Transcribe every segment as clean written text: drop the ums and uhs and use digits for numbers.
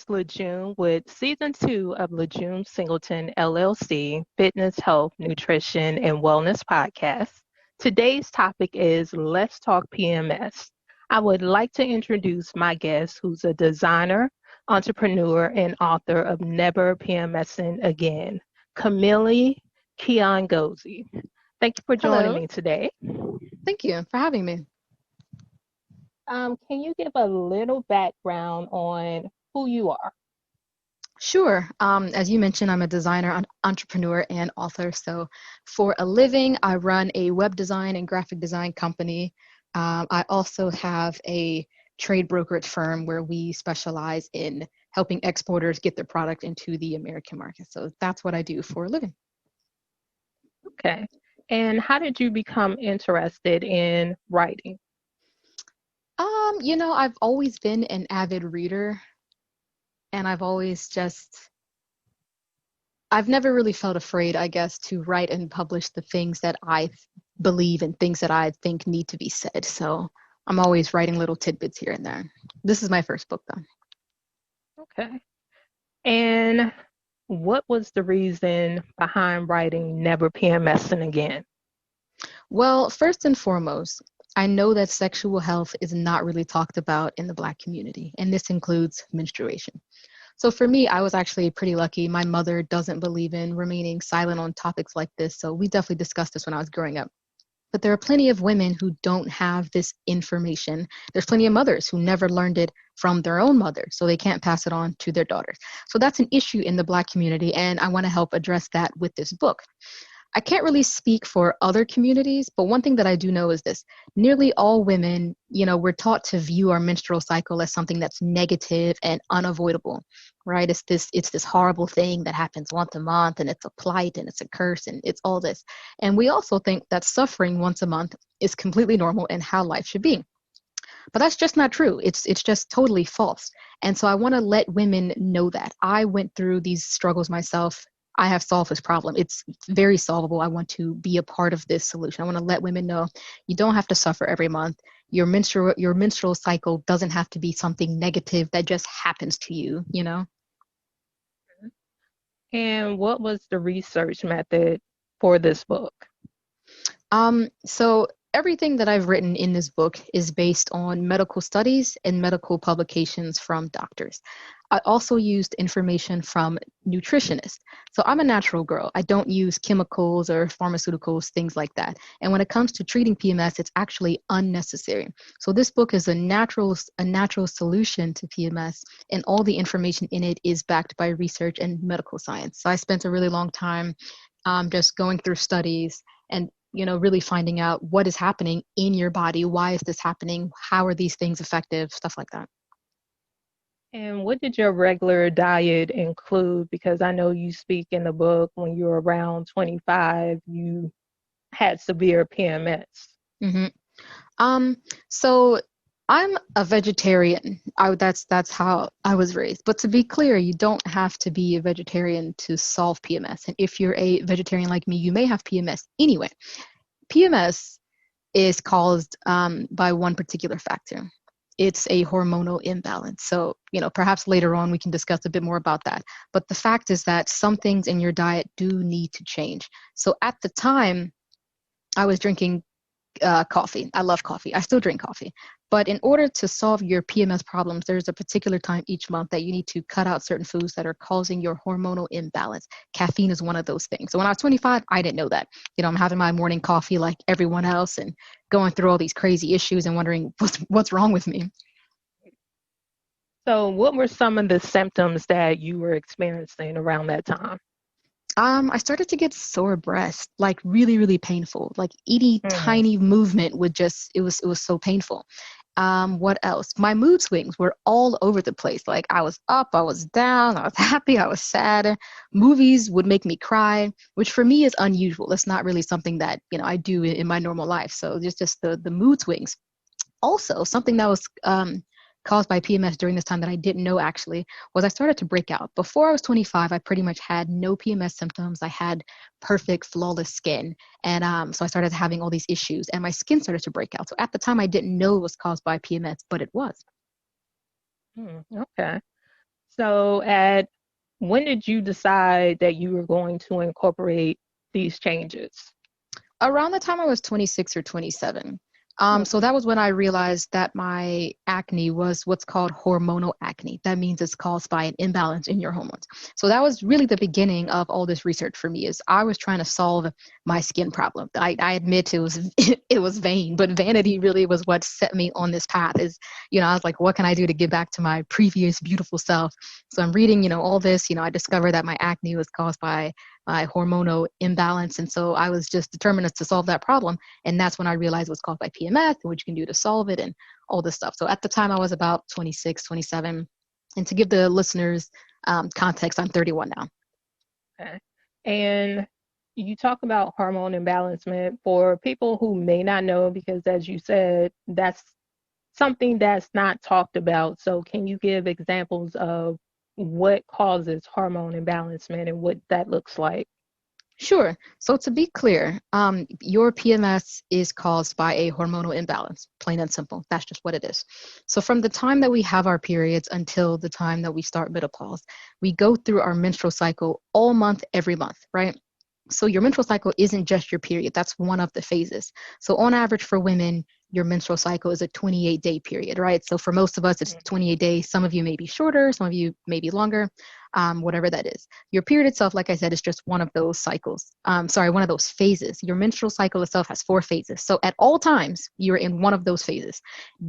host, LeJune, with season 2 of LeJune Singleton LLC Fitness, Health, Nutrition, and Wellness podcast. Today's topic is Let's Talk PMS. I would like to introduce my guest, who's a designer, entrepreneur, and author of Never PMSing Again, Kamili Kiongozi. Thank you for joining Hello. me today. Thank you for having me. Can you give a little background on who you are? Sure. As you mentioned, I'm a designer, entrepreneur, and author. So for a living, I run a web design and graphic design company. I also have a trade brokerage firm where we specialize in helping exporters get their product into the American market. So that's what I do for a living. Okay. And how did you become interested in writing? I've always been an avid reader, and I've never really felt afraid, I guess, to write and publish the things that I believe and things that I think need to be said. So I'm always writing little tidbits here and there. This is my first book, though. Okay. And what was the reason behind writing Never PMSing Again? Well, first and foremost, I know that sexual health is not really talked about in the Black community, and this includes menstruation. So for me, I was actually pretty lucky. My mother doesn't believe in remaining silent on topics like this, so we definitely discussed this when I was growing up. But there are plenty of women who don't have this information. There's plenty of mothers who never learned it from their own mother, so they can't pass it on to their daughters. So that's an issue in the Black community, and I want to help address that with this book. I can't really speak for other communities, but one thing that I do know is this. Nearly all women, we're taught to view our menstrual cycle as something that's negative and unavoidable, right? It's this horrible thing that happens once a month, and it's a plight and it's a curse and it's all this. And we also think that suffering once a month is completely normal and how life should be. But that's just not true. It's just totally false. And so I want to let women know that. I went through these struggles myself. I have solved this problem. It's very solvable. I want to be a part of this solution. I want to let women know you don't have to suffer every month. Your menstrual cycle doesn't have to be something negative that just happens to you. And what was the research method for this book? So everything that I've written in this book is based on medical studies and medical publications from doctors. I also used information from nutritionists. So I'm a natural girl. I don't use chemicals or pharmaceuticals, things like that. And when it comes to treating PMS, it's actually unnecessary. So this book is a natural solution to PMS, and all the information in it is backed by research and medical science. So I spent a really long time just going through studies and really finding out what is happening in your body. Why is this happening? How are these things effective? Stuff like that. And what did your regular diet include? Because I know you speak in the book when you were around 25, you had severe PMS. Mm-hmm. So I'm a vegetarian. That's how I was raised. But to be clear, you don't have to be a vegetarian to solve PMS. And if you're a vegetarian like me, you may have PMS anyway. PMS is caused by one particular factor. It's a hormonal imbalance. So, perhaps later on we can discuss a bit more about that. But the fact is that some things in your diet do need to change. So at the time, I was drinking coffee. I love coffee. I still drink coffee. But in order to solve your PMS problems, there's a particular time each month that you need to cut out certain foods that are causing your hormonal imbalance. Caffeine is one of those things. So when I was 25, I didn't know that. I'm having my morning coffee like everyone else and going through all these crazy issues and wondering what's wrong with me. So what were some of the symptoms that you were experiencing around that time? I started to get sore breasts, like really, really painful. Like any tiny movement it was so painful. What else? My mood swings were all over the place. Like I was up, I was down, I was happy, I was sad. Movies would make me cry, which for me is unusual. It's not really something that, I do in my normal life. So just the mood swings. Also, something that was caused by PMS during this time that I didn't know actually was I started to break out. Before I was 25, I pretty much had no PMS symptoms. I had perfect, flawless skin. And so I started having all these issues and my skin started to break out. So at the time, I didn't know it was caused by PMS, but it was. Okay. So at when did you decide that you were going to incorporate these changes? Around the time I was 26 or 27. So Okay. that was when I realized that my acne was what's called hormonal acne. That means it's caused by an imbalance in your hormones. So that was really the beginning of all this research for me. Is I was trying to solve my skin problem. I admit it was it was vain, but vanity really was what set me on this path. Is I was like, what can I do to get back to my previous beautiful self? So I'm reading, all this. I discovered that my acne was caused by my hormonal imbalance, and so I was just determined to solve that problem. And that's when I realized it was caused by PMS and what you can do to solve it and all this stuff. So at the time I was about 26, 27. And to give the listeners context, I'm 31 now. Okay. And you talk about hormone imbalancement for people who may not know, because as you said, that's something that's not talked about. So can you give examples of what causes hormone imbalancement and what that looks like? Sure. So to be clear, your PMS is caused by a hormonal imbalance, plain and simple. That's just what it is. So from the time that we have our periods until the time that we start menopause, we go through our menstrual cycle all month, every month, right? So your menstrual cycle isn't just your period. That's one of the phases. So on average for women, your menstrual cycle is a 28-day period, right? So for most of us, it's 28 days. Some of you may be shorter, some of you may be longer, whatever that is. Your period itself, like I said, is just one of those cycles. One of those phases. Your menstrual cycle itself has 4 phases. So at all times, you're in one of those phases.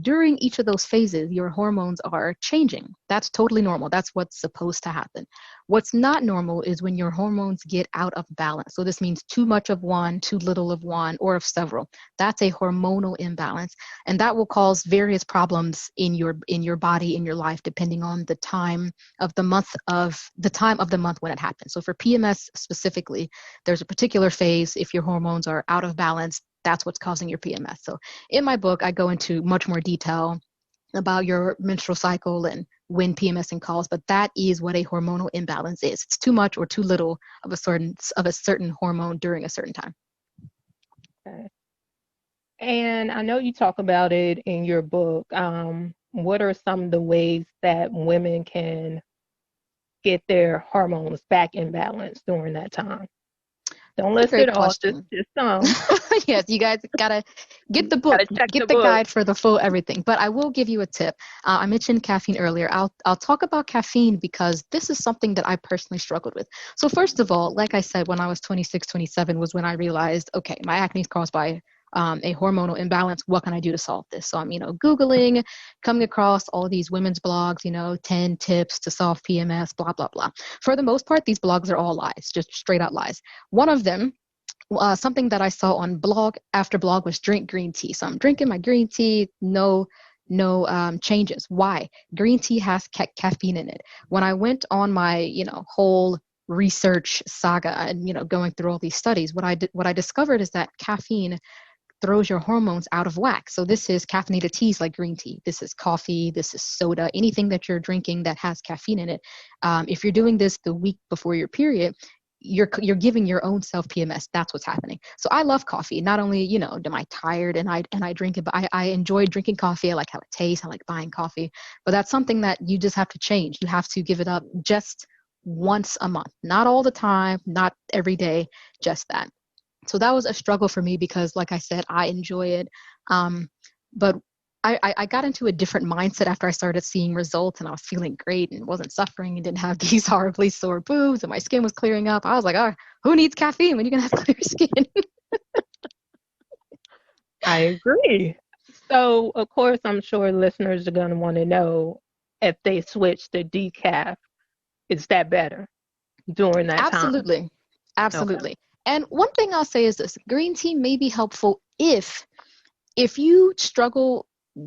During each of those phases, your hormones are changing. That's totally normal. That's what's supposed to happen. What's not normal is when your hormones get out of balance. So this means too much of one, too little of one, or of several. That's a hormonal imbalance, and that will cause various problems in your body, in your life, depending on the time of the month when it happens. So for PMS specifically, there's a particular phase. If your hormones are out of balance, that's what's causing your PMS. So in my book, I go into much more detail about your menstrual cycle and when PMS can cause, but that is what a hormonal imbalance is. It's too much or too little of a certain hormone during a certain time. Okay. And I know you talk about it in your book. What are some of the ways that women can get their hormones back in balance during that time? Don't That's a list it great all, question. just some. Yes, you guys gotta get the book, Gotta check the get the book. guide for the full everything. But I will give you a tip. I mentioned caffeine earlier. I'll talk about caffeine because this is something that I personally struggled with. So first of all, like I said, when I was 26, 27 was when I realized, okay, my acne is caused by a hormonal imbalance. What can I do to solve this? So I'm, Googling, coming across all these women's blogs, 10 tips to solve PMS, blah, blah, blah. For the most part, these blogs are all lies, just straight out lies. One of them, something that I saw on blog after blog, was drink green tea. So I'm drinking my green tea, no changes. Why? Green tea has caffeine in it. When I went on my whole research saga and going through all these studies, what I discovered is that caffeine throws your hormones out of whack. So this is caffeinated teas like green tea. This is coffee. This is soda. Anything that you're drinking that has caffeine in it. If you're doing this the week before your period, you're giving your own self PMS. That's what's happening. So I love coffee. Not only am I tired and I drink it, but I enjoy drinking coffee. I like how it tastes. I like buying coffee. But that's something that you just have to change. You have to give it up just once a month, not all the time, not every day, just that. So that was a struggle for me because, like I said, I enjoy it. But I got into a different mindset after I started seeing results, and I was feeling great and wasn't suffering and didn't have these horribly sore boobs, and my skin was clearing up. I was like, oh, who needs caffeine when you can have clear skin? I agree. So, of course, I'm sure listeners are going to want to know if they switch to decaf, is that better during that time? Absolutely. Okay. Absolutely. And one thing I'll say is this: green tea may be helpful if you struggle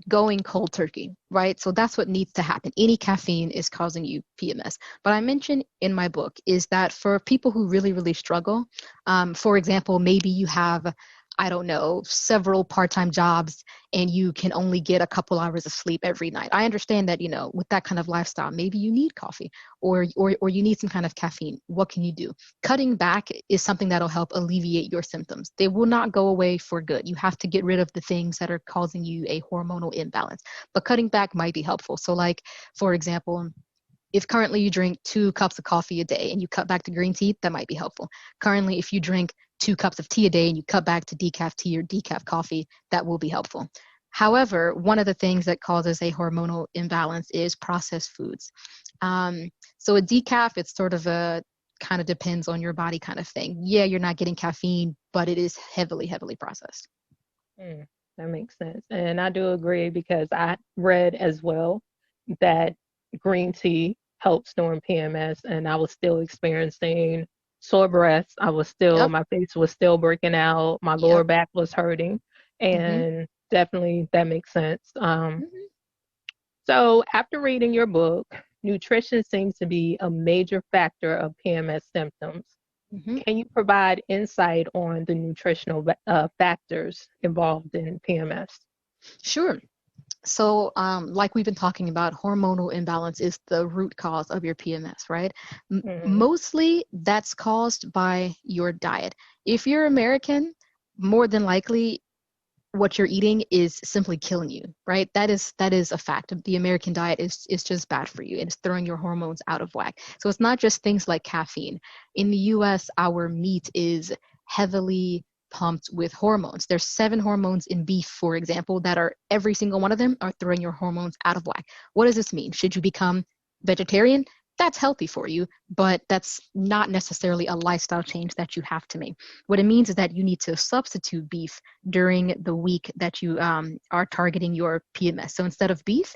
going cold turkey, right? So that's what needs to happen. Any caffeine is causing you PMS. But I mentioned in my book is that for people who really, really struggle, for example, maybe you have, I don't know, several part-time jobs and you can only get a couple hours of sleep every night. I understand that, with that kind of lifestyle, maybe you need coffee or you need some kind of caffeine. What can you do? Cutting back is something that'll help alleviate your symptoms. They will not go away for good. You have to get rid of the things that are causing you a hormonal imbalance, but cutting back might be helpful. So like, for example, If currently you drink 2 cups of coffee a day and you cut back to green tea, that might be helpful. Currently, if you drink 2 cups of tea a day and you cut back to decaf tea or decaf coffee, that will be helpful. However, one of the things that causes a hormonal imbalance is processed foods. So a decaf, it's sort of a kind of depends on your body kind of thing. Yeah, you're not getting caffeine, but it is heavily, heavily processed. Mm, that makes sense. And I do agree because I read as well that green tea helps during PMS, and I was still experiencing sore breasts. Yep, My face was still breaking out, my lower yep. back was hurting, hmm and definitely that makes sense. hmm So, after reading your book, nutrition seems to be a major factor of PMS symptoms. hmm Can you provide insight on the nutritional factors involved in PMS? Sure. So, like we've been talking about, hormonal imbalance is the root cause of your PMS, right? Hmm. Mostly that's caused by your diet. If you're American, more than likely what you're eating is simply killing you, right? That is a fact. The American diet is just bad for you. It's throwing your hormones out of whack. So it's not just things like caffeine. In the US, our meat is heavily pumped with hormones. There's 7 hormones in beef, for example, that are every single one of them are throwing your hormones out of whack. What does this mean? Should you become vegetarian? That's healthy for you, but that's not necessarily a lifestyle change that you have to make. What it means is that you need to substitute beef during the week that you are targeting your PMS. So instead of beef,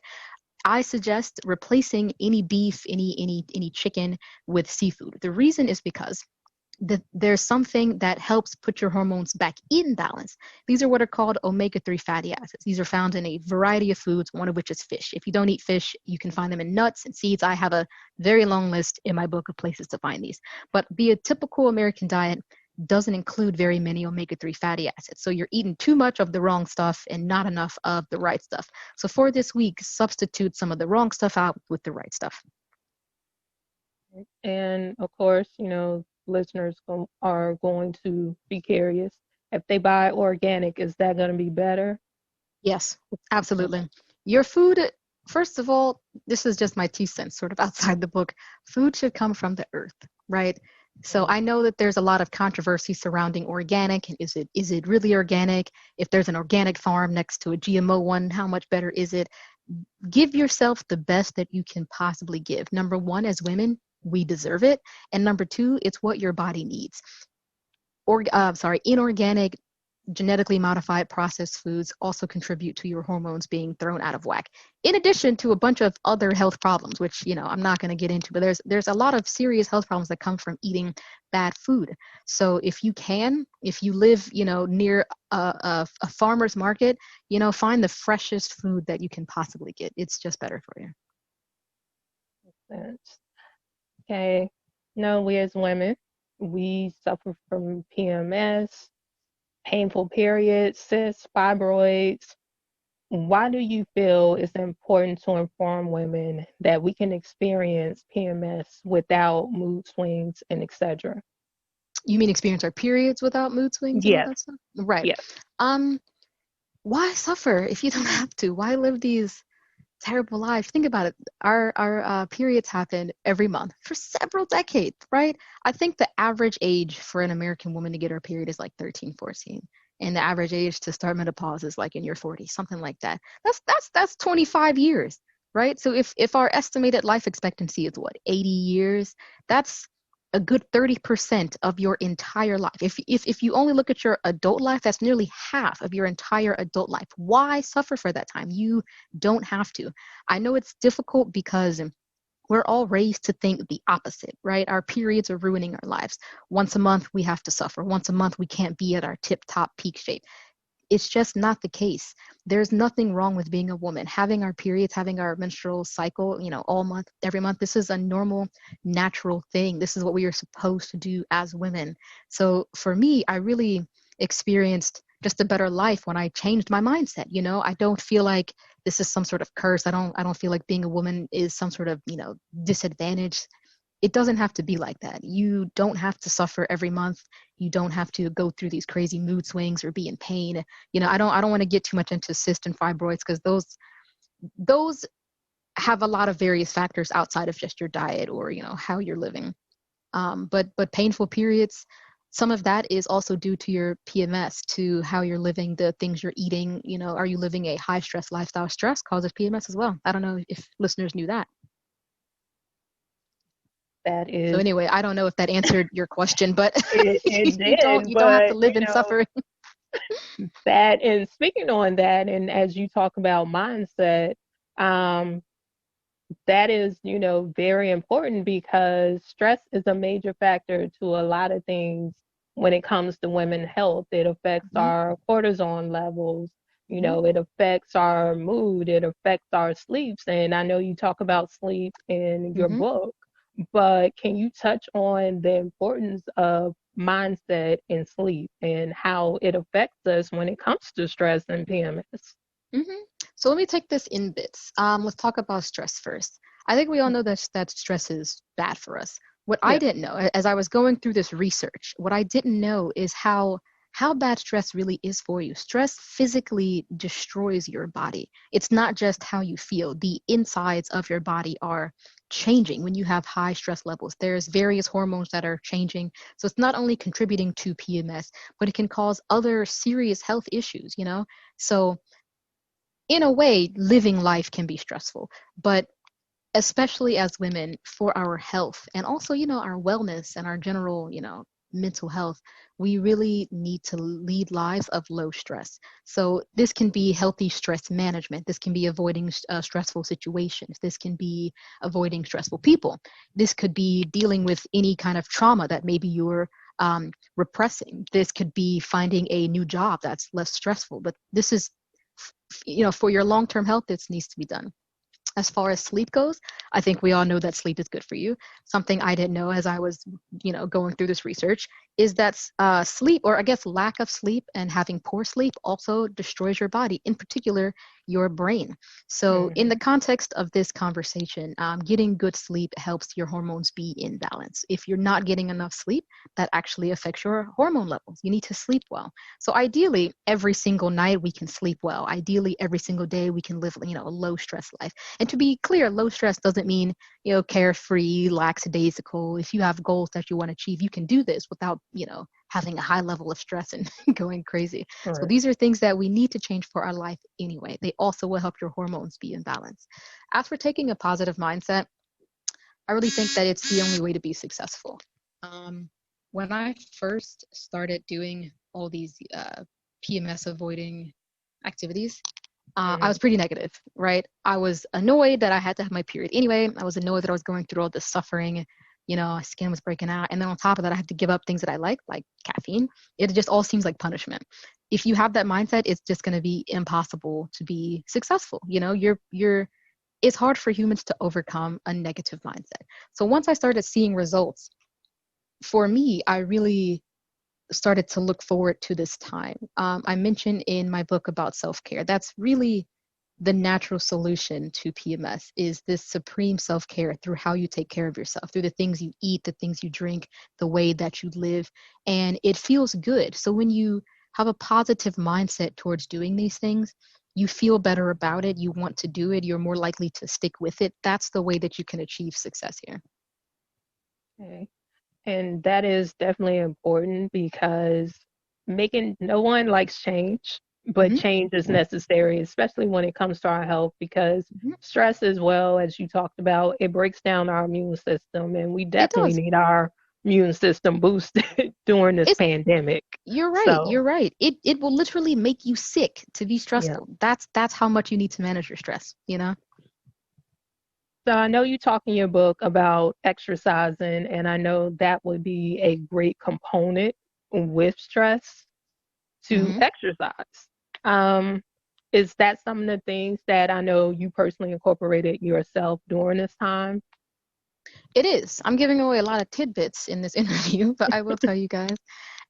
I suggest replacing any beef, any chicken with seafood. The reason is because there's something that helps put your hormones back in balance. These are what are called omega-3 fatty acids. These are found in a variety of foods, one of which is fish. If you don't eat fish, you can find them in nuts and seeds. I have a very long list in my book of places to find these. But the typical American diet doesn't include very many omega-3 fatty acids. So you're eating too much of the wrong stuff and not enough of the right stuff. So for this week, substitute some of the wrong stuff out with the right stuff. And of course, listeners are going to be curious. If they buy organic, is that going to be better? Yes, Okay. absolutely. Your food, first of all, this is just my 2 cents sort of outside the book. Food should come from the earth, right? So Mhm. I know that there's a lot of controversy surrounding organic. Is it really organic? If there's an organic farm next to a GMO one, how much better is it? Give yourself the best that you can possibly give. Number one, as women, we deserve it. And number two, it's what your body needs. Inorganic, genetically modified processed foods also contribute to your hormones being thrown out of whack. In addition to a bunch of other health problems, which I'm not going to get into, but there's a lot of serious health problems that come from eating bad food. So if you live near a farmer's market, find the freshest food that you can possibly get. It's just better for you. Sense. Okay. No, we as women, we suffer from PMS, painful periods, cysts, fibroids. Why do you feel it's important to inform women that we can experience PMS without mood swings and etc.? You mean experience our periods without mood swings and all Yes, that stuff? Right. yes. Um, why suffer if you don't have to? Why live these terrible lives? Think about it. Our periods happen every month for several decades, right? I think the average age for an American woman to get her period is like 13, 14. And the average age to start menopause is like in your 40s, something like that. That's 25 years, right? So if our estimated life expectancy is what, 80 years, that's a good 30% of your entire life. If you only look at your adult life, that's nearly half of your entire adult life. Why suffer for that time? You don't have to. I know it's difficult because we're all raised to think the opposite, right? Our periods are ruining our lives. Once a month, we have to suffer. Once a month, we can't be at our tip top peak shape. It's just not the case. There's nothing wrong with being a woman. Having our periods, having our menstrual cycle, all month, every month, this is a normal, natural thing. This is what we are supposed to do as women. So for me, I really experienced just a better life when I changed my mindset. I don't feel like this is some sort of curse. I don't feel like being a woman is some sort of, disadvantage. It doesn't have to be like that. You don't have to suffer every month. You don't have to go through these crazy mood swings or be in pain. I don't want to get too much into cysts and fibroids because those have a lot of various factors outside of just your diet or, how you're living. But painful periods, some of that is also due to your PMS, to how you're living, the things you're eating. Are you living a high stress lifestyle? Stress causes PMS as well. I don't know if listeners knew that. That So is, anyway, I don't know if that answered your question, but it you don't did, you don't have to but live in suffering. that, and speaking on that, and as you talk about mindset, um, that is, very important because stress is a major factor to a lot of things when it comes to women's health. It affects Hmm. our cortisol levels, Hmm. it affects our mood, it affects our sleeps. And I know you talk about sleep in your Hmm. book, but can you touch on the importance of mindset and sleep and how it affects us when it comes to stress and PMS? Hmm. So let me take this in bits. Let's talk about stress first. I think we all know that stress is bad for us. What I Yeah. didn't know, as I was going through this research, what I didn't know is how bad stress really is for you. Stress physically destroys your body. It's not just how you feel. The insides of your body are changing when you have high stress levels. There's various hormones that are changing. So it's not only contributing to PMS, but it can cause other serious health issues. So in a way, living life can be stressful, but especially as women, for our health and also, our wellness and our general, mental health, we really need to lead lives of low stress. So this can be healthy stress management. This can be avoiding stressful situations. This can be avoiding stressful people. This could be dealing with any kind of trauma that maybe you're repressing. This could be finding a new job that's less stressful. But this is, for your long-term health, this needs to be done. As far as sleep goes, I think we all know that sleep is good for you. Something I didn't know as I was, going through this research is that sleep, or I guess lack of sleep and having poor sleep, also destroys your body, in particular your brain. So, in the Mhm. context of this conversation, getting good sleep helps your hormones be in balance. If you're not getting enough sleep, that actually affects your hormone levels. You need to sleep well. So, ideally, every single night we can sleep well. Ideally, every single day we can live, a low stress life. And to be clear, low stress doesn't mean, carefree, lackadaisical. If you have goals that you want to achieve, you can do this without, having a high level of stress and going crazy. So Right. these are things that we need to change for our life anyway. They also will help your hormones be in balance. As for taking a positive mindset, I really think that it's the only way to be successful. Um, when I first started doing all these PMS avoiding activities, I Mhm. was pretty negative, right? I was annoyed that I had to have my period anyway. I was annoyed that I was going through all this suffering. My skin was breaking out. And then on top of that, I have to give up things that I like caffeine. It just all seems like punishment. If you have that mindset, it's just going to be impossible to be successful. It's hard for humans to overcome a negative mindset. So once I started seeing results, for me, I really started to look forward to this time. I mentioned in my book about self-care. That's really the natural solution to PMS, is this supreme self-care through how you take care of yourself, through the things you eat, the things you drink, the way that you live, and it feels good. So when you have a positive mindset towards doing these things, you feel better about it, you want to do it, you're more likely to stick with it. That's the way that you can achieve success here. Okay. And that is definitely important because no one likes change, but Hmm. change is necessary, especially when it comes to our health, because Hmm. stress, as well as you talked about, it breaks down our immune system, and we It definitely does. need our immune system boosted during this It's pandemic. You're right. So, You're right. It will literally make you sick to be yeah. stressful. That's how much you need to manage your stress. So I know you talk in your book about exercising, and I know that would be a great component with stress to Hmm. exercise. Um, is that some of the things that I know you personally incorporated yourself during this time? It is. I'm giving away a lot of tidbits in this interview, but I will tell you guys,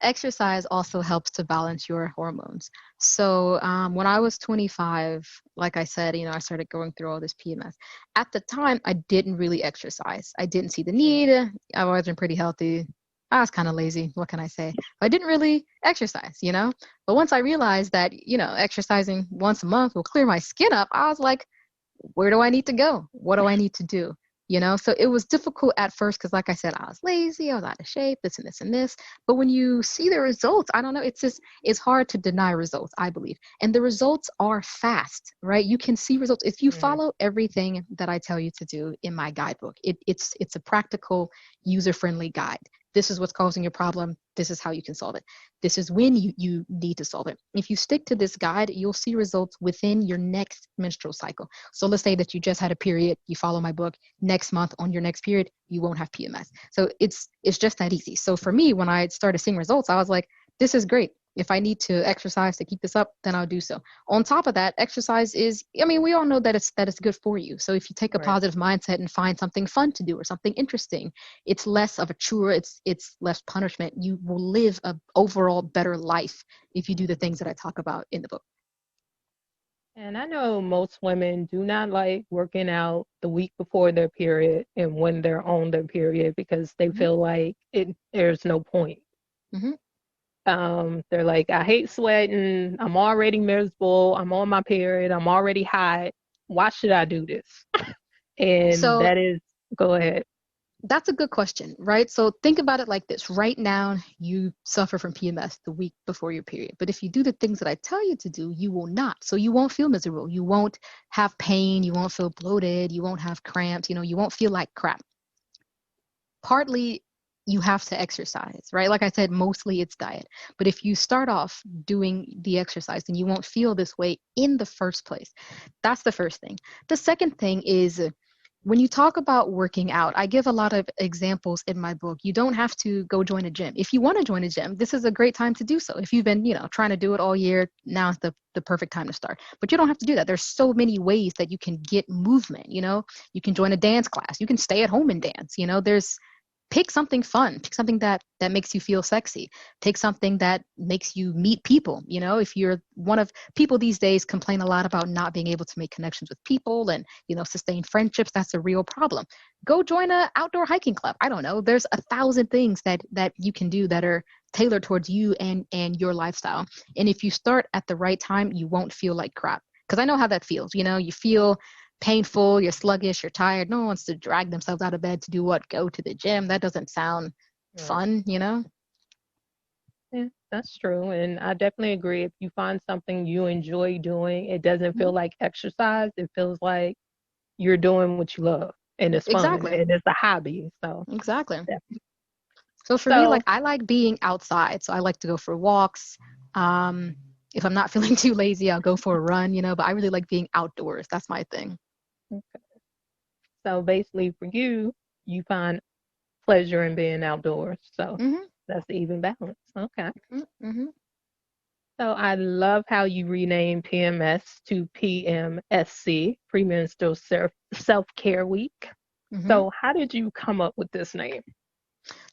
exercise also helps to balance your hormones. So when I was 25, like I said, I started going through all this PMS. At the time, I didn't really exercise. I didn't see the need. I wasn't pretty healthy. I was kind of lazy. What can I say? I didn't really exercise. But once I realized that, exercising once a month will clear my skin up, I was like, where do I need to go? What do I need to do? So it was difficult at first because, like I said, I was lazy, I was out of shape, this and this and this. But when you see the results, I don't know, it's hard to deny results, I believe. And the results are fast, right? You can see results if you Mm. follow everything that I tell you to do in my guidebook. It's a practical, user-friendly guide. This is what's causing your problem. This is how you can solve it. This is when you need to solve it. If you stick to this guide, you'll see results within your next menstrual cycle. So let's say that you just had a period, you follow my book, next month on your next period, you won't have PMS. So it's just that easy. So for me, when I started seeing results, I was like, this is great. If I need to exercise to keep this up, then I'll do so. On top of that, exercise is, I mean, we all know that it's good for you. So if you take a Right. positive mindset and find something fun to do or something interesting, it's less of a chore, it's less punishment. You will live a overall better life if you do the things that I talk about in the book. And I know most women do not like working out the week before their period and when they're on their period because they Mm-hmm. feel like there's no point. Mm-hmm. They're like, I hate sweating. I'm already miserable. I'm on my period. I'm already hot. Why should I do this? And So that is, go ahead. that's a good question, right? So think about it like this. Right now, you suffer from PMS the week before your period. But if you do the things that I tell you to do, you will not. So you won't feel miserable. You won't have pain. You won't feel bloated. You won't have cramps. You won't feel like crap. Partly, you have to exercise, right? Like I said, mostly it's diet. But if you start off doing the exercise, then you won't feel this way in the first place. That's the first thing. The second thing is when you talk about working out, I give a lot of examples in my book. You don't have to go join a gym. If you want to join a gym, this is a great time to do so. If you've been, trying to do it all year, now is the perfect time to start. But you don't have to do that. There's so many ways that you can get movement. You can join a dance class. You can stay at home and dance. There's pick something fun, pick something that makes you feel sexy, pick something that makes you meet people. If you're one of people these days complain a lot about not being able to make connections with people and sustain friendships, that's a real problem. Go join a outdoor hiking club. I don't know, there's 1,000 things that you can do that are tailored towards you and your lifestyle. And if you start at the right time, you won't feel like crap, because I know how that feels. You feel painful, you're sluggish, you're tired. No one wants to drag themselves out of bed to do what? Go to the gym. That doesn't sound Right. fun. Yeah, that's true. And I definitely agree. If you find something you enjoy doing, it doesn't feel Mhm. like exercise. It feels like you're doing what you love and it's fun Exactly. and it's a hobby. So, Exactly. yeah. So for me, like, So, I like being outside. So I like to go for walks. Um, if I'm not feeling too lazy, I'll go for a run. But I really like being outdoors. That's my thing. so basically for you, you find pleasure in being outdoors. So Mm-hmm. that's the even balance. Okay. Mm-hmm. So I love how you renamed PMS to PMSC, Premenstrual Self-Care Week. Mm-hmm. So how did you come up with this name?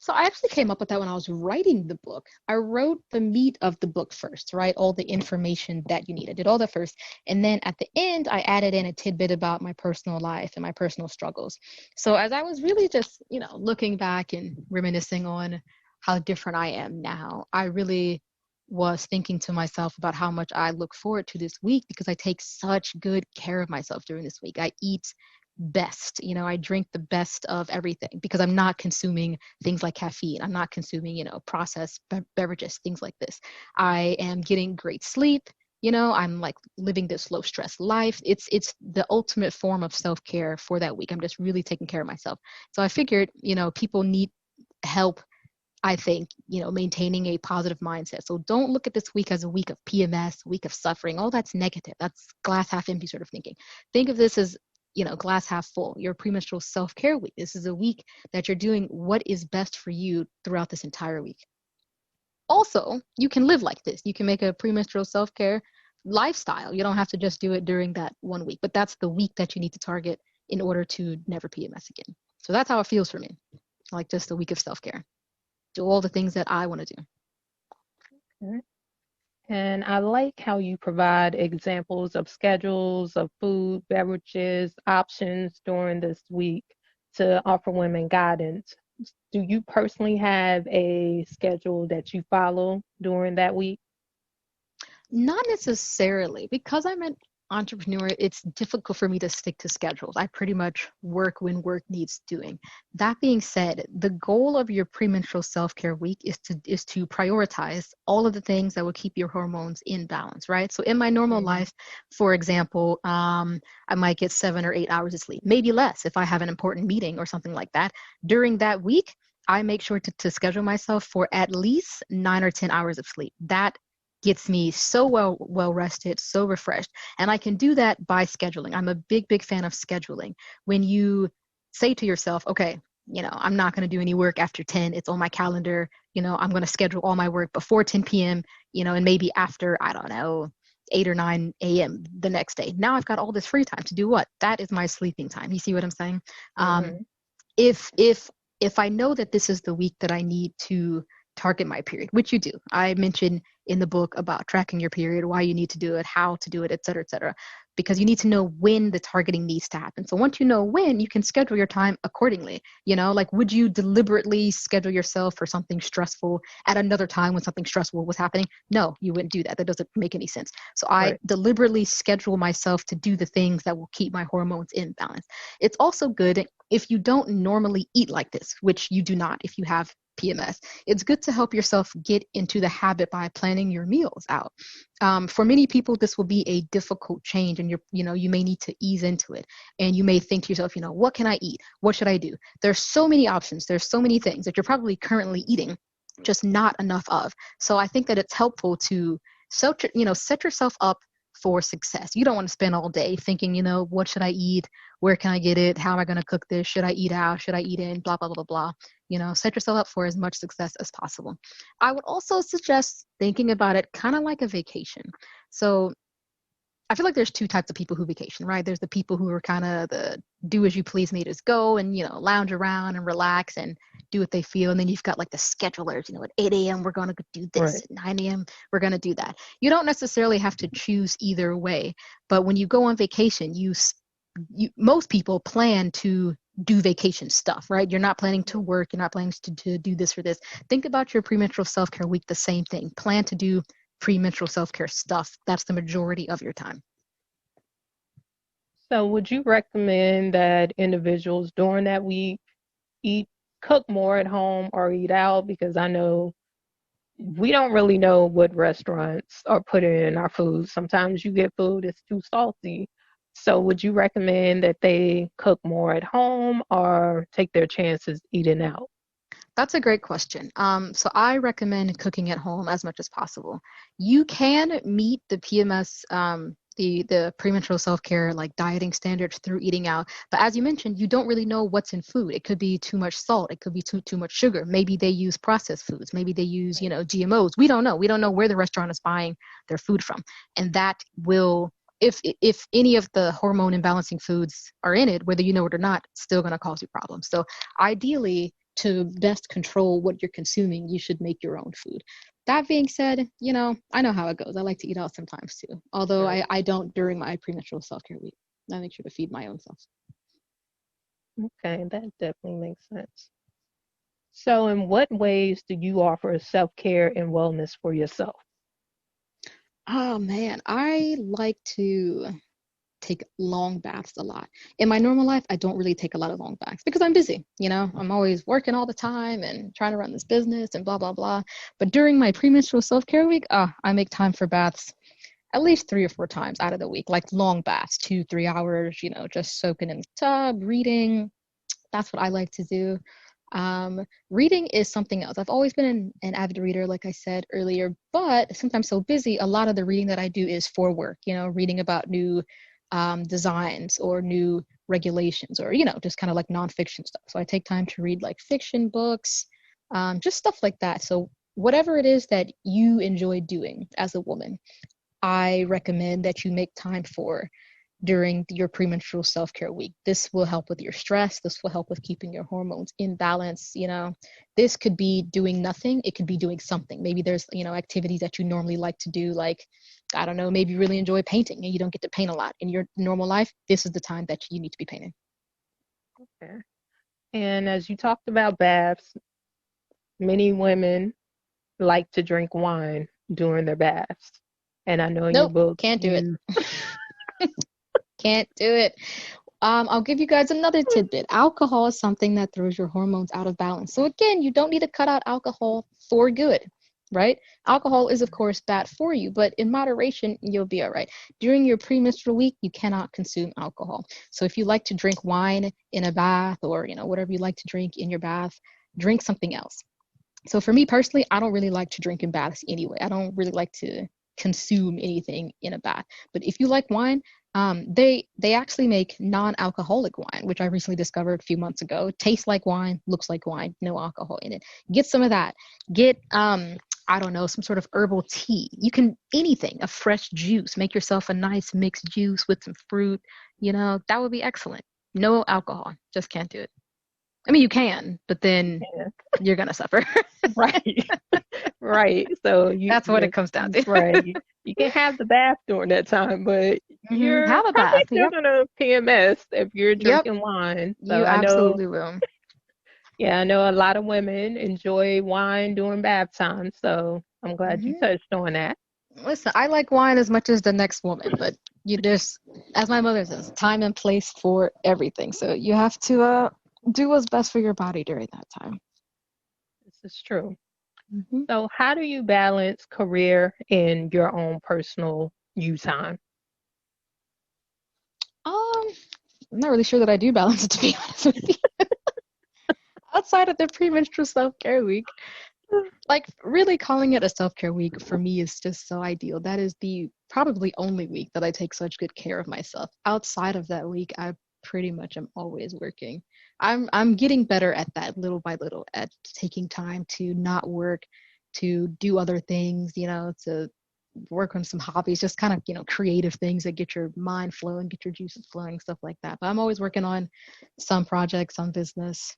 So I actually came up with that when I was writing the book. I wrote the meat of the book first, right? All the information that you need. I did all that first. And then at the end, I added in a tidbit about my personal life and my personal struggles. So as I was really just, looking back and reminiscing on how different I am now, I really was thinking to myself about how much I look forward to this week because I take such good care of myself during this week. I eat best. I drink the best of everything because I'm not consuming things like caffeine. I'm not consuming, processed beverages, things like this. I am getting great sleep. I'm like living this low stress life. It's the ultimate form of self-care for that week. I'm just really taking care of myself. So I figured, people need help, I think, maintaining a positive mindset. So don't look at this week as a week of PMS, week of suffering. All that's negative. That's glass half empty sort of thinking. Think of this as, glass half full. Your premenstrual self-care week. This is a week that you're doing what is best for you throughout this entire week. Also, you can live like this. You can make a premenstrual self-care lifestyle. You don't have to just do it during that one week, but that's the week that you need to target in order to never PMS again. So that's how it feels for me. Like just a week of self-care. Do all the things that I want to do. Okay. And I like how you provide examples of schedules of food, beverages, options during this week to offer women guidance. Do you personally have a schedule that you follow during that week? Not necessarily because I'm an entrepreneur, it's difficult for me to stick to schedules. I pretty much work when work needs doing. That being said, the goal of your premenstrual self-care week is to prioritize all of the things that will keep your hormones in balance, right? So in my normal Mhm. life, for example, I might get 7 or 8 hours of sleep, maybe less if I have an important meeting or something like that. During that week, I make sure to schedule myself for at least 9 or 10 hours of sleep. That gets me so well rested, so refreshed. And I can do that by scheduling. I'm a big fan of scheduling. When you say to yourself, okay, I'm not going to do any work after 10. It's on my calendar. I'm going to schedule all my work before 10 p.m., and maybe after, I don't know, 8 or 9 a.m. the next day. Now I've got all this free time to do what? That is my sleeping time. You see what I'm saying? Um, Mhm. if I know that this is the week that I need to target my period, which you do. I mentioned in the book about tracking your period, why you need to do it, how to do it, et cetera, because you need to know when the targeting needs to happen. So once you know when, you can schedule your time accordingly. Like, would you deliberately schedule yourself for something stressful at another time when something stressful was happening? No, you wouldn't do that. That doesn't make any sense. So I Right. deliberately schedule myself to do the things that will keep my hormones in balance. It's also good if you don't normally eat like this, which you do not if you have PMS. It's good to help yourself get into the habit by planning your meals out. For many people, this will be a difficult change, and you may need to ease into it. And you may think to yourself, what can I eat? What should I do? There's so many options. There's so many things that you're probably currently eating, just not enough of. So I think that it's helpful to set yourself up for success. You don't want to spend all day thinking, what should I eat? Where can I get it? How am I going to cook this? Should I eat out? Should I eat in? Blah, blah, blah, blah. Set yourself up for as much success as possible. I would also suggest thinking about it kind of like a vacation. So I feel like there's two types of people who vacation, right? There's the people who are kind of the do as you please me, just go and, lounge around and relax and do what they feel. And then you've got like the schedulers, at 8 a.m., we're going to do this. Right. At 9 a.m., we're going to do that. You don't necessarily have to choose either way. But when you go on vacation, most people plan to do vacation stuff, right? You're not planning to work. You're not planning to do this or this. Think about your premenstrual self-care week the same thing. Plan to do premenstrual self-care stuff. That's the majority of your time. So would you recommend that individuals during that week eat, cook more at home or eat out? Because I know we don't really know what restaurants are putting in our food. Sometimes you get food that's too salty. So would you recommend that they cook more at home or take their chances eating out? That's a great question. So I recommend cooking at home as much as possible. You can meet the PMS, the premenstrual self-care like dieting standards through eating out. But as you mentioned, you don't really know what's in food. It could be too much salt. It could be too much sugar. Maybe they use processed foods. Maybe they use, GMOs. We don't know. We don't know where the restaurant is buying their food from, and that will. If any of the hormone imbalancing foods are in it, whether you know it or not, still going to cause you problems. So ideally, to best control what you're consuming, you should make your own food. That being said, I know how it goes. I like to eat out sometimes too, although Right. I don't during my premenstrual self-care week. I make sure to feed my own self. Okay, that definitely makes sense. So, in what ways do you offer self-care and wellness for yourself? Oh man, I like to take long baths a lot. In my normal life, I don't really take a lot of long baths because I'm busy. I'm always working all the time and trying to run this business and blah, blah, blah. But during my premenstrual self-care week, I make time for baths at least 3 or 4 times out of the week, like long baths, 2, 3 hours, just soaking in the tub, reading. That's what I like to do. Reading is something else. I've always been an avid reader, like I said earlier, but since I'm so busy, a lot of the reading that I do is for work, reading about new designs or new regulations or, just kind of like nonfiction stuff. So I take time to read like fiction books, just stuff like that. So whatever it is that you enjoy doing as a woman, I recommend that you make time for during your premenstrual self-care week. This will help with your stress. This will help with keeping your hormones in balance. This could be doing nothing. It could be doing something. Maybe there's, activities that you normally like to do, like, I don't know, maybe you really enjoy painting and you don't get to paint a lot in your normal life. This is the time that you need to be painting. Okay. And as you talked about baths, many women like to drink wine during their baths. And I know in your Nope, book, can't do it. Can't do it. I'll give you guys another tidbit. Alcohol is something that throws your hormones out of balance. So again, you don't need to cut out alcohol for good, right? Alcohol is, of course, bad for you, but in moderation, you'll be all right. During your premenstrual week, you cannot consume alcohol. So if you like to drink wine in a bath or, whatever you like to drink in your bath, drink something else. So for me personally, I don't really like to drink in baths anyway. I don't really like to consume anything in a bath. But if you like wine, they actually make non-alcoholic wine, which I recently discovered a few months ago. Tastes like wine, looks like wine, no alcohol in it. Get some of that. Get I don't know, some sort of herbal tea. You can anything, a fresh juice. Make yourself a nice mixed juice with some fruit. That would be excellent. No alcohol. Just can't do it. I mean, you can, but then Yeah. you're gonna suffer. Right. Right. So That's what it comes down to. right. You can have the bath during that time, but you're Have a probably bath. still Yep. gonna PMS if you're Yep. drinking wine. So You I know, absolutely will. yeah, I know a lot of women enjoy wine during bath time. So I'm glad you hmm touched on that. Listen, I like wine as much as the next woman, but there's, as my mother says, time and place for everything. So you have to do what's best for your body during that time. This is true. hmm So how do you balance career and your own personal you time? Um, I'm not really sure that I do balance it, to be honest with you. Outside of the premenstrual self-care week, like really calling it a self-care week for me is just so ideal. That is the probably only week that I take such good care of myself. Outside of that week, I pretty much am always working. I'm getting better at that little by little, at taking time to not work, to do other things, to work on some hobbies, just kind of, creative things that get your mind flowing, get your juices flowing, stuff like that. But I'm always working on some projects, some business.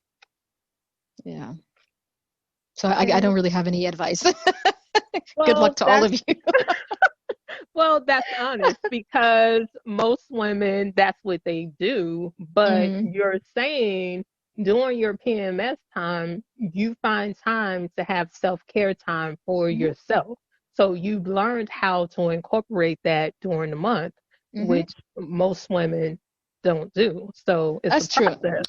Yeah. So I Okay. don't really have any advice. Good luck Well, to all that's of you. that's honest because most women that's what they do, but hmm you're saying during your PMS time, you find time to have self-care time for hmm yourself. So you've learned how to incorporate that during the month, hmm which most women don't do. So it's a That's true. process.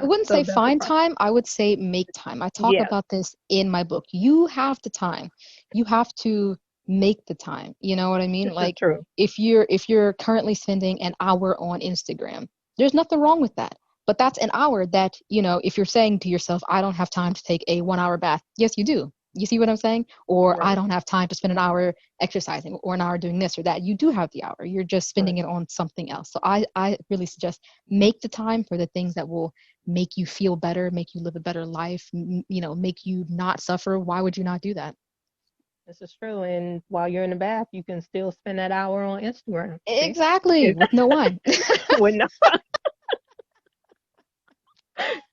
I Yeah, wouldn't so say that's a find process. time. I would say make time. I talk Yes, about this in my book. You have the time. You have to make the time. You know what I mean? this is Like true. if you're currently spending an hour on Instagram, there's nothing wrong with that. But that's an hour that, if you're saying to yourself, I don't have time to take a 1 hour bath. Yes, you do. You see what I'm saying? Or I Right, don't have time to spend an hour exercising or an hour doing this or that. You do have the hour. You're just right. spending it on something else. So I really suggest make the time for the things that will make you feel better, make you live a better life, make you not suffer. Why would you not do that? This is true. And while you're in the bath, you can still spend that hour on Instagram. See? Exactly, with no wine. When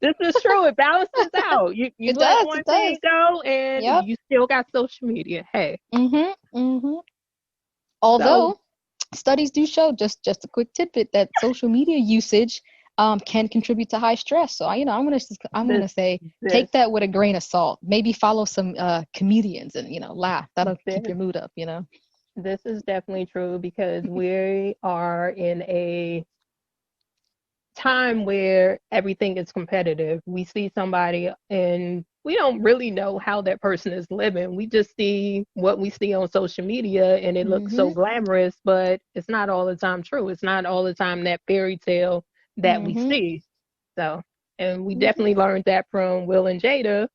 this is true. It balances out. You It let does, one it thing does. go and Yep. you still got social media. Hey. Mhm. Mhm. So Although studies do show, just a quick tidbit, that social media usage can contribute to high stress. So I'm this gonna say this take that with a grain of salt. Maybe follow some comedians and laugh. That'll keep this your mood up. this is definitely true because we are in a time where everything is competitive. We see somebody and we don't really know how that person is living. We just see what we see on social media and it looks so Mhm. glamorous, but it's not all the time true. It's not all the time that fairy tale that we Mhm. see. So, and we Mhm. definitely learned that from Will and Jada.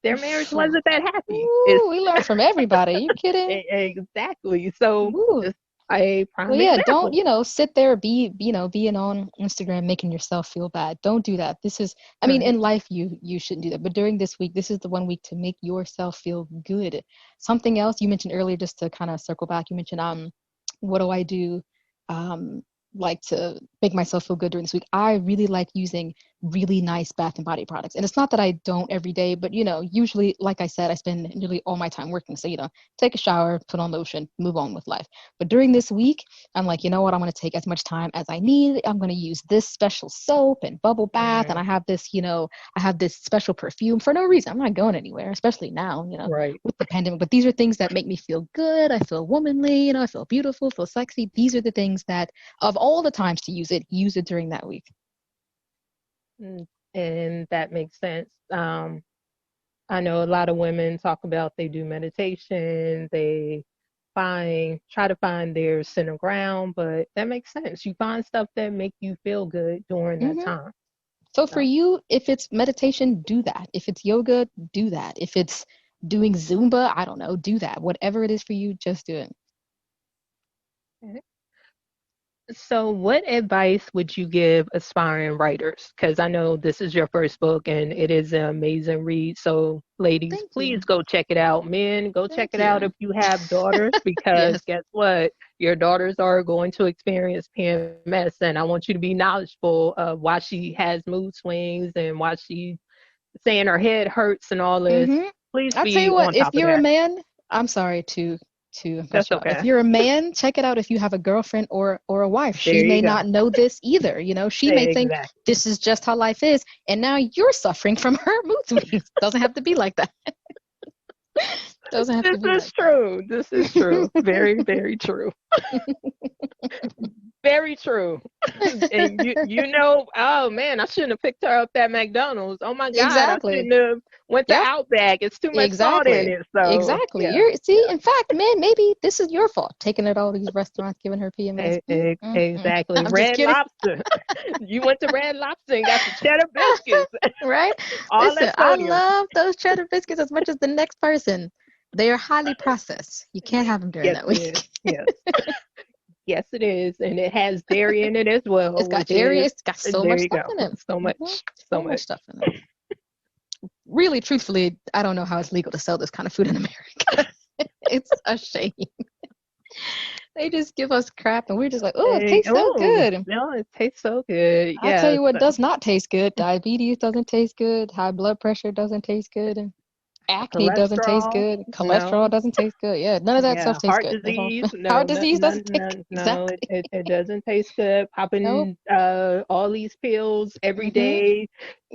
Their marriage wasn't that happy. It's Ooh, we learn from everybody. You kidding? exactly. So, Ooh. just a Well, prime yeah, don't, example. sit there, being on Instagram making yourself feel bad. Don't do that. I mean, Right. in life, you shouldn't do that. But during this week, this is the one week to make yourself feel good. Something else you mentioned earlier, just to kind of circle back, you mentioned, what do I do, um, like to make myself feel good during this week? I really like using really nice bath and body products. And it's not that I don't every day, but usually, like I said, I spend nearly all my time working. So, take a shower, put on lotion, move on with life. But during this week, I'm like, you know what? I'm going to take as much time as I need. I'm going to use this special soap and bubble bath. And I have this special perfume for no reason. I'm not going anywhere, especially now, Right. with the pandemic. But these are things that make me feel good. I feel womanly, I feel beautiful, feel sexy. These are the things that, of all the times to use it during that week. And that makes sense. I know a lot of women talk about they do meditation, they try to find their center ground, but that makes sense. You find stuff that make you feel good during that Hmm. time. So for So, you, if it's meditation, do that. If it's yoga, do that. If it's doing Zumba, I don't know, do that. Whatever it is for you, just do it. So, what advice would you give aspiring writers? Because I know this is your first book and it is an amazing read. So, ladies, Thank please you. go check it out. Men, go check Thank it out you. if you have daughters, because Yes. guess what? Your daughters are going to experience PMS, and I want you to be knowledgeable of why she has mood swings and why she's saying her head hurts and all this. Mm-hmm. Please I'll tell be you what, on if top of you're a that. man, I'm sorry to cut That's you off. If okay. you're a man, check it out if you have a girlfriend or a wife. She There you may go. not know this either. She may think Exactly. this is just how life is, and now you're suffering from her mood swings. Doesn't have to be like that. Doesn't have to This be is like true. This is true. Very, very true. Very true. And oh man, I shouldn't have picked her up at McDonald's. Oh my God, I Exactly. shouldn't have went to Yep. Outback. It's too much salt in Exactly. it. So Exactly. yeah, You're see, yeah. in fact, man, maybe this is your fault. Taking it all these restaurants, giving her PMS. Exactly. I'm just Red kidding. Lobster. You went to Red Lobster and got some cheddar biscuits. Right? All Listen, that I sodium. love those cheddar biscuits as much as the next person. They are highly processed. You can't have them during Yes, that it is. week. Yes. Yes, it is. And it has dairy in it as well, It's got which dairy. is It's got so there much you stuff go. in it. So Hmm. much. So So much much. stuff in it. Really, truthfully, I don't know how it's legal to sell this kind of food in America. It's a shame. They just give us crap, and we're just like, oh, it tastes so Oh, good. no, it tastes so good. I'll tell Yes. you what does not taste good. Diabetes doesn't taste good. High blood pressure doesn't taste good. And acne doesn't taste Cholesterol, good. Cholesterol no. doesn't taste good. Yeah, none of that Yeah. stuff tastes Heart good. That's all. disease, no, Heart disease doesn't taste good. no, Exactly. it doesn't taste good. Nope. Popping all these pills every Hmm. day,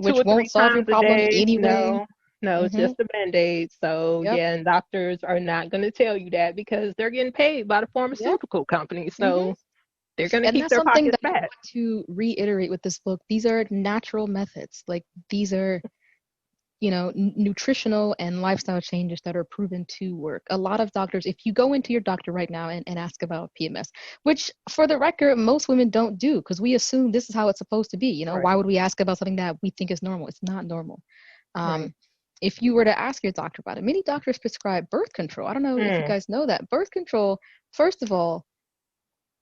two Which or three won't solve your times a problems day. anyway. No, no, it's Hmm. just a band-aid. So Yep. yeah, and doctors are not going to tell you that because they're getting paid by the Yep. pharmaceutical companies. Hmm. So they're going to And keep that's their something pockets that I fat. want to reiterate with this book. These are natural methods. Like these are nutritional and lifestyle changes that are proven to work. A lot of doctors, if you go into your doctor right now and ask about PMS, which for the record, most women don't do because we assume this is how it's supposed to be. Right, Why would we ask about something that we think is normal? It's not normal. right. Um, if you were to ask your doctor about it, many doctors prescribe birth control. I don't know if you Mm, guys know that. Birth control, first of all,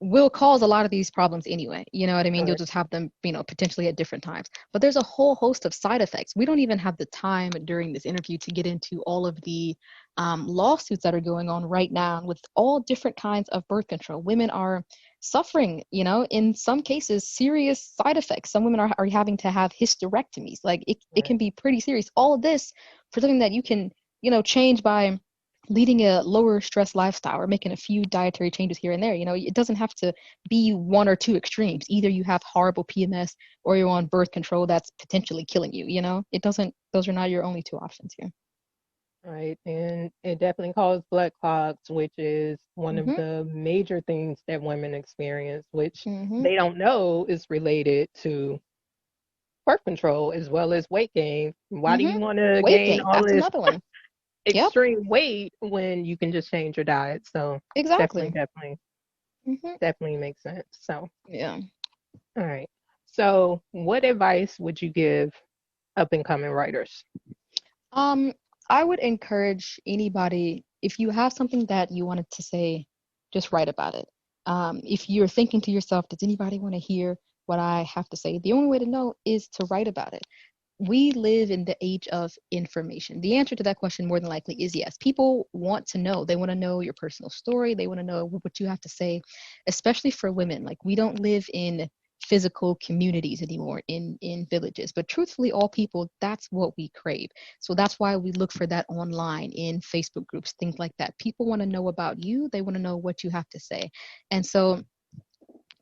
will cause a lot of these problems anyway. You know what I mean? You'll right, just have them, potentially at different times. But there's a whole host of side effects. We don't even have the time during this interview to get into all of the lawsuits that are going on right now with all different kinds of birth control. Women are suffering, in some cases, serious side effects. Some women are having to have hysterectomies. Like it right. can be pretty serious. All of this for something that you can, change by leading a lower stress lifestyle or making a few dietary changes here and there. It doesn't have to be one or two extremes. Either you have horrible PMS or you're on birth control that's potentially killing you. It doesn't, those are not your only two options here. Right, and it definitely causes blood clots, which is one of Mm-hmm. the major things that women experience, which Mm-hmm. they don't know is related to birth control as well as weight gain. Why do Mm-hmm. you want to Weight gain gain, all that's this another one. Yep, extreme weight when you can just change your diet? So definitely, exactly. definitely, Mm-hmm. definitely makes sense. So, Yeah. all right. So, what advice would you give up and coming writers? Um, I would encourage anybody, if you have something that you wanted to say, just write about it. If you're thinking to yourself, does anybody want to hear what I have to say? The only way to know is to write about it. We live in the age of information. The answer to that question more than likely is yes. People want to know. They want to know your personal story. They want to know what you have to say, especially for women. Like we don't live in physical communities anymore in villages. But truthfully, all people, that's what we crave. So that's why we look for that online in Facebook groups, things like that. People want to know about you. They want to know what you have to say. And so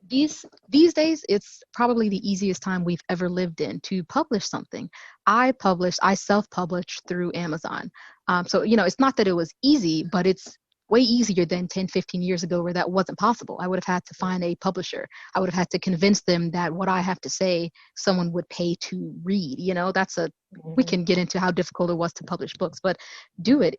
these days, it's probably the easiest time we've ever lived in to publish something. I self-published through Amazon. So, it's not that it was easy, but it's way easier than 10, 15 years ago where that wasn't possible. I would have had to find a publisher. I would have had to convince them that what I have to say, someone would pay to read. We Mhm. can get into how difficult it was to publish books, but do it.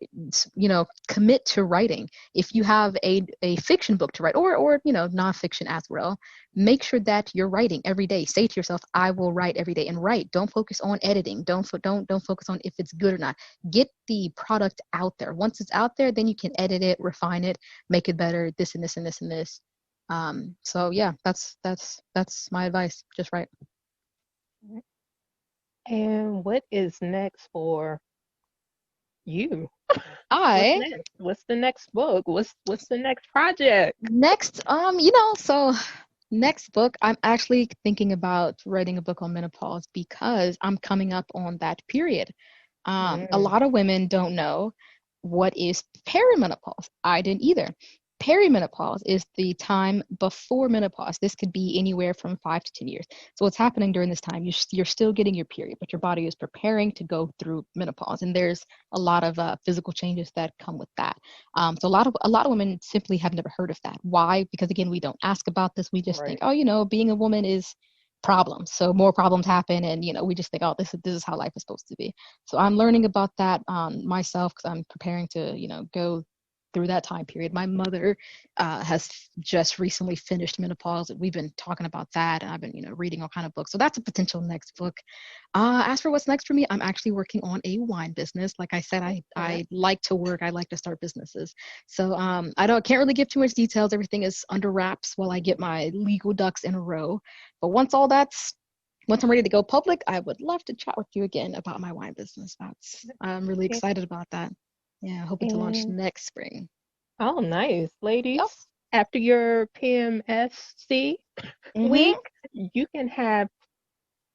Commit to writing. If you have a fiction book to write, or nonfiction as well, make sure that you're writing every day. Say to yourself, I will write every day, and write. Don't focus on editing. Don't focus on if it's good or not. Get the product out there. Once it's out there, then you can edit it, refine it, make it better, this and this and this and this. So yeah, that's my advice. Just write. And what is next for you? What's I next? What's the next book? What's the next project? Next, so next book, I'm actually thinking about writing a book on menopause because I'm coming up on that period. A Mm, lot of women don't know what is perimenopause. I didn't either. Perimenopause is the time before menopause. This could be anywhere from 5 to 10 years. So what's happening during this time? You're still getting your period, but your body is preparing to go through menopause, and there's a lot of physical changes that come with that. So a lot of women simply have never heard of that. Why? Because again, we don't ask about this. We just think, right. oh, being a woman is problems. So more problems happen, and we just think, oh, this is how life is supposed to be. So I'm learning about that myself because I'm preparing to, go through that time period. My mother has just recently finished menopause. We've been talking about that, and I've been, reading all kind of books. So that's a potential next book. As for what's next for me, I'm actually working on a wine business. Like I said, Okay. I like to work. I like to start businesses. So I can't really give too much details. Everything is under wraps while I get my legal ducks in a row. But once I'm ready to go public, I would love to chat with you again about my wine business. I'm really Yeah. excited about that. Yeah, hoping to launch And next spring. oh, nice, Yep. ladies. After your PMSC week, Mm-hmm. you can have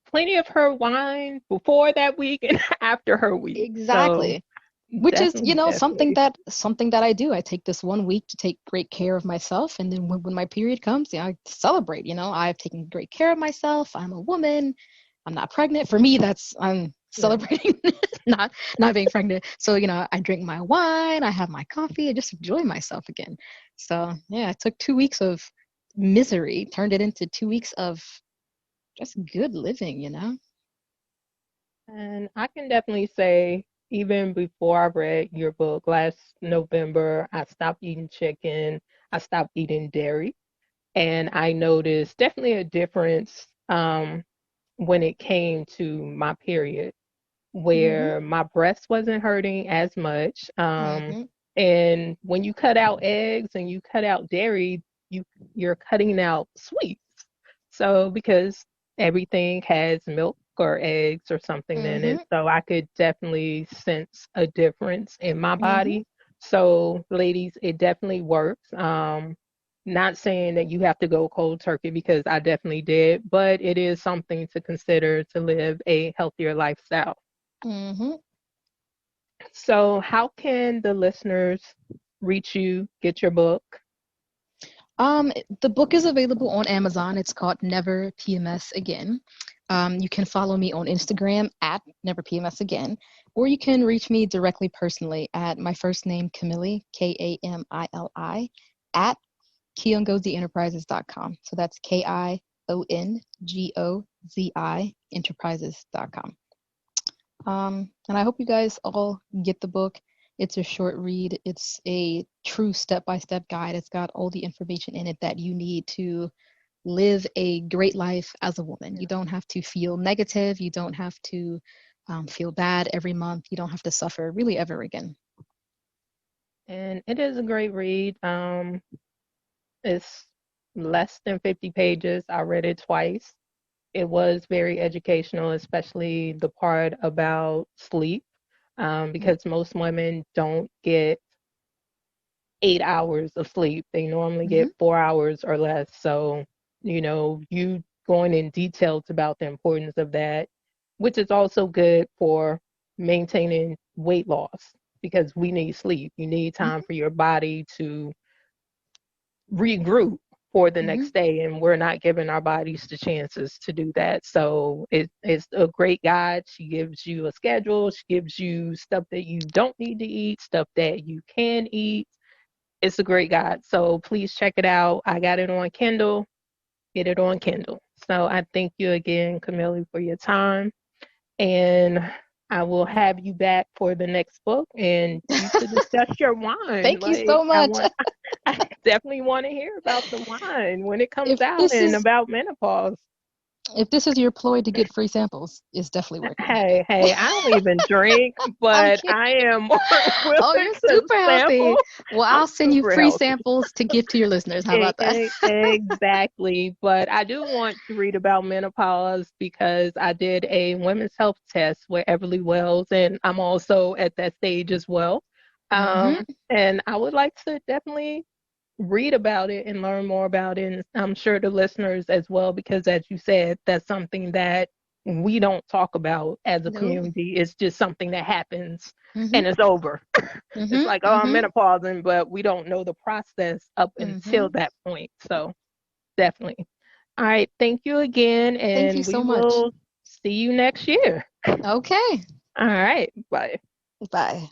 plenty of her wine before that week and after her week. So Exactly. Which is, definitely, something definitely. that I do. I take this one week to take great care of myself, and then when my period comes, I celebrate. I've taken great care of myself. I'm a woman. I'm not pregnant. For me, that's I'm Yeah. celebrating not being pregnant. So, I drink my wine, I have my coffee, I just enjoy myself again. So yeah, I took 2 weeks of misery, turned it into 2 weeks of just good living. And I can definitely say, even before I read your book last November, I stopped eating chicken, I stopped eating dairy, and I noticed definitely a difference when it came to my period, Mm-hmm. where my breast wasn't hurting as much. Mm-hmm. And when you cut out eggs and you cut out dairy, you you're cutting out sweets. So because everything has milk or eggs or something in it, Mm-hmm. so I could definitely sense a difference in my Mm-hmm. body. So ladies, it definitely works. Not saying that you have to go cold turkey because I definitely did, but it is something to consider to live a healthier lifestyle. Mm-hmm. So, how can the listeners reach you, get your book? The book is available on Amazon. It's called Never PMS Again. You can follow me on Instagram at Never PMS Again, or you can reach me directly personally at my first name, Kamili, Kamili, at KiongoziEnterprises.com. So that's KIONGOZI Enterprises.com. And I hope you guys all get the book. It's a short read. It's a true step-by-step guide. It's got all the information in it that you need to live a great life as a woman. You Yeah. don't have to feel negative. You don't have to feel bad every month. You don't have to suffer really ever again. And it is a great read. It's less than 50 pages. I read it twice. It was very educational, especially the part about sleep, because most women don't get 8 hours of sleep. They normally Mm-hmm. get 4 hours or less. So, you going in details about the importance of that, which is also good for maintaining weight loss because we need sleep. You need time Mhm. for your body to regroup for the Mhm. next day, and we're not giving our bodies the chances to do that. So it's a great guide. She gives you a schedule. She gives you stuff that you don't need to eat, stuff that you can eat. It's a great guide. So please check it out. I got it on Kindle. Get it on Kindle. So I thank you again, Kamili, for your time. And I will have you back for the next book and you to discuss your wine. Thank you so much. I definitely want to hear about the wine when it comes If out this and is about menopause. if this is your ploy to get free samples, it's definitely working. Hey, I don't even drink, I'm but kidding. I am more willing Oh, you're to super sample. healthy. Well, I'm I'll send you super free healthy. samples to give to your listeners. How about that? Exactly. But I do want to read about menopause because I did a women's health test with Everly Wells, and I'm also at that stage as well. Hmm. And I would like to definitely read about it and learn more about it. And I'm sure the listeners as well, because as you said, that's something that we don't talk about as a No. community. It's just something that happens Hmm. and it's over. It's Hmm. like, oh, I'm Hmm. menopausing, but we don't know the process up until Hmm. that point. So definitely. All right. Thank you again. Thank you And we so much. will see you next year. Okay. All right. Bye. Bye.